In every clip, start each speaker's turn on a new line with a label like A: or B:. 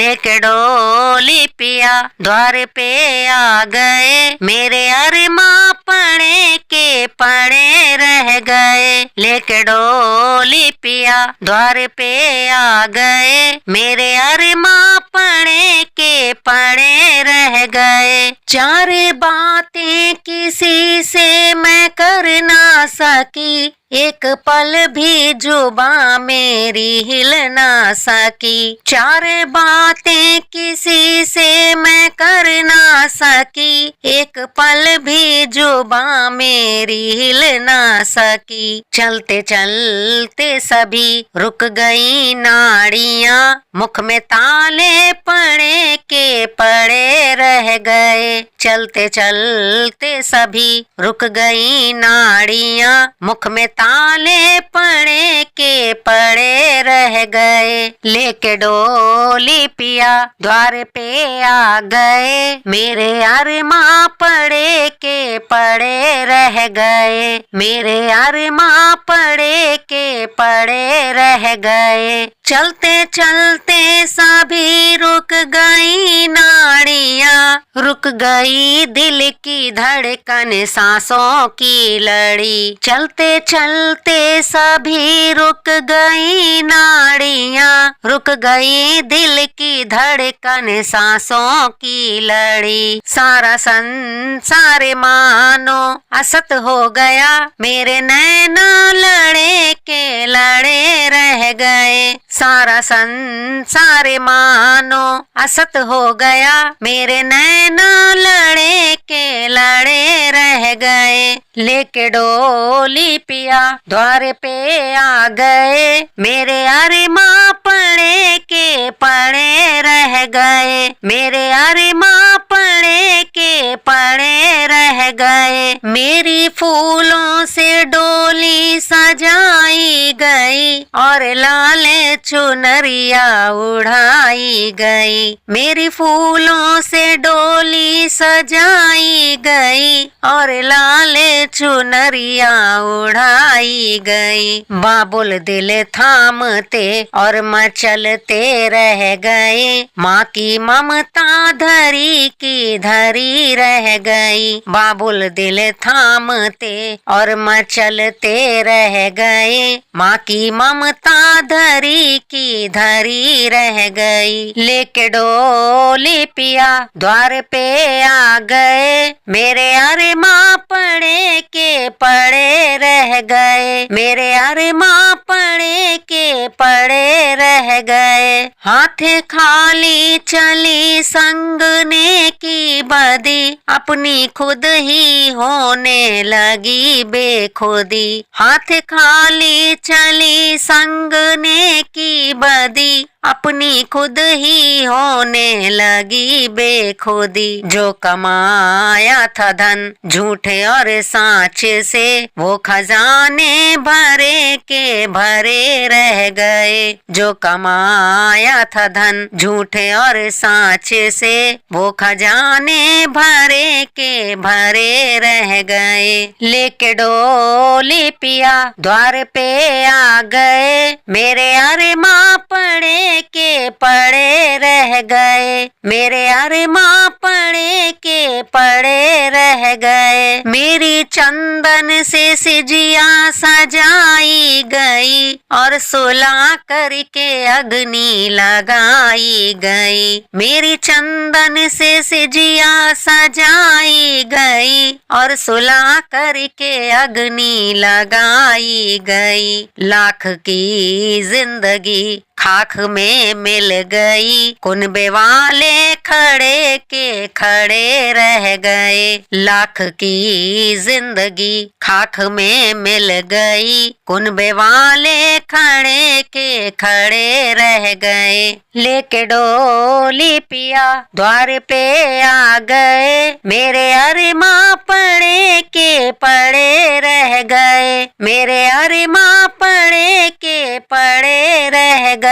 A: लेके डोली पिया द्वार पे आ गए, मेरे अरमां पड़े के पड़े रह गए। लेके डोली पिया द्वार पे आ गए, मेरे अरमां पड़े के पड़े रह गए। चार बातें किसी से मैं कर ना सकी, एक पल भी जुबां मेरी हिल ना सकी। चार बातें किसी से मैं कर ना सकी, एक पल भी जुबां मेरी हिल ना सकी। चलते चलते सभी रुक गई नाड़ियां, मुख में ताले पड़े के पड़े रह गए। चलते चलते सभी रुक गई नाड़ियां, मुख में ताले पड़े के पड़े रह गए। लेके डोली पिया द्वार पे आ गए, मेरे अरमां पड़े के पड़े रह गए। मेरे अरमां पड़े के पड़े रह गए। चलते चलते सभी रुक गई नाड़ियां, रुक गई दिल की धड़कन सांसों की लड़ी। चलते चलते सभी रुक गई नाड़ियां, रुक गई दिल की धड़कन सांसों की लड़ी। सारा संसार मानो असत हो गया, मेरे नैना लड़े के लड़े रह गए। सारा संसार मानो असत हो गया, मेरे नैना लड़े के लड़े रह गए। लेके डोली पिया द्वार पे आ गए, मेरे अरमां पड़े के पड़े रह गए। मेरे अरमां पड़े के पड़े रह गए। मेरी फूलों से डोली सजाई गई और लाल चुनरिया उड़ाई गई। मेरी फूलों से डोली सजाई गई और लाल चुनरिया उड़ाई गई। बाबुल दिल थामते और मचलते रह गए, माँ की ममता धरी की धरी रह गई। बाबुल दिल थामते और मचलते रह गए, माँ की ममता धरी की धरी रह गई। लेके डोली पिया द्वार पे आ गए, मेरे अरमां पड़े के पड़े रह गए। मेरे अरमां पड़े के पड़े रह गए। हाथ खाली चली संगने की बदी, अपनी खुद ही होने लगी बेखुदी। हाथ खाली चली संगने की बदी, अपनी खुद ही होने लगी बेखुदी। जो कमाया था धन झूठे और सांच से, वो खजाने भरे के भरे रह गए। जो कमाया था धन झूठे और सांच से, वो खजाने भरे के भरे रह गए। लेके डोली पिया द्वार पे आ गए, मेरे अरमां पड़े के पड़े रह गए। मेरे अरमां पड़े के पड़े रह गए। मेरी चंदन से सिजिया सजाई गई और सुला करके अग्नि लगाई गई। मेरी चंदन से सिजिया सजाई गई और सुला करके अग्नि लगाई गई। लाख की जिंदगी खाक में मिल गई, कुनबे वाले खड़े के खड़े रह गए। लाख की जिंदगी खाक में मिल गई, कुनबे वाले खड़े के खड़े रह गए। लेके डोली पिया द्वार पे आ गए, मेरे अरमां पड़े के पड़े रह गए। मेरे अरमां पड़े के पड़े रह गए।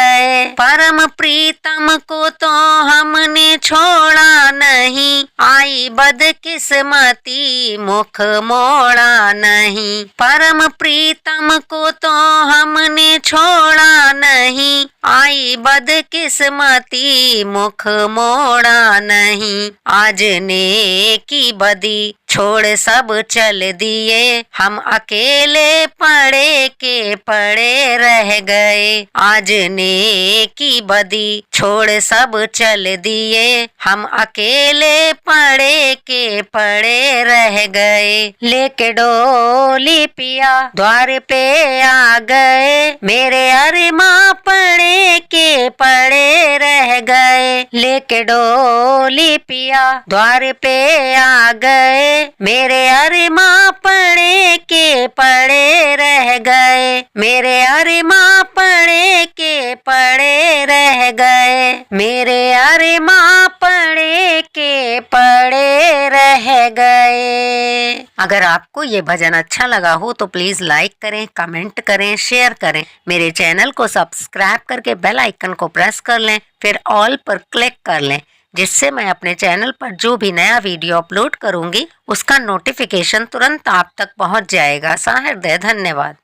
A: परम प्रीतम को तो हमने छोड़ा नहीं, आई बदकिस्मती मुख मोड़ा नहीं। परम प्रीतम को तो हमने छोड़ा नहीं, आई बदकिस्मती मुख मोड़ा नहीं, आज नेकी बदी छोड़ सब चल दिए, हम अकेले पड़े के पड़े रह गए। आज नेकी बदी छोड़ सब चल दिए, हम अकेले पड़े के पड़े रह गए। लेके डोली पिया द्वार पे आ गए, मेरे अरमां पड़े के पड़े रह गए। लेके डोली पिया द्वार पे आ गए, मेरे अरमां पड़े के पड़े रह गए। मेरे अरमां पड़े के पड़े रह गए। मेरे अरमां पड़े के पड़े रह गए। अगर आपको ये भजन अच्छा लगा हो तो प्लीज लाइक करें, कमेंट करें, शेयर करें। मेरे चैनल को सब्सक्राइब करके बेल आइकन को प्रेस कर लें, फिर ऑल पर क्लिक कर लें, जिससे मैं अपने चैनल पर जो भी नया वीडियो अपलोड करूंगी उसका नोटिफिकेशन तुरंत आप तक पहुंच जाएगा। सहृदय धन्यवाद।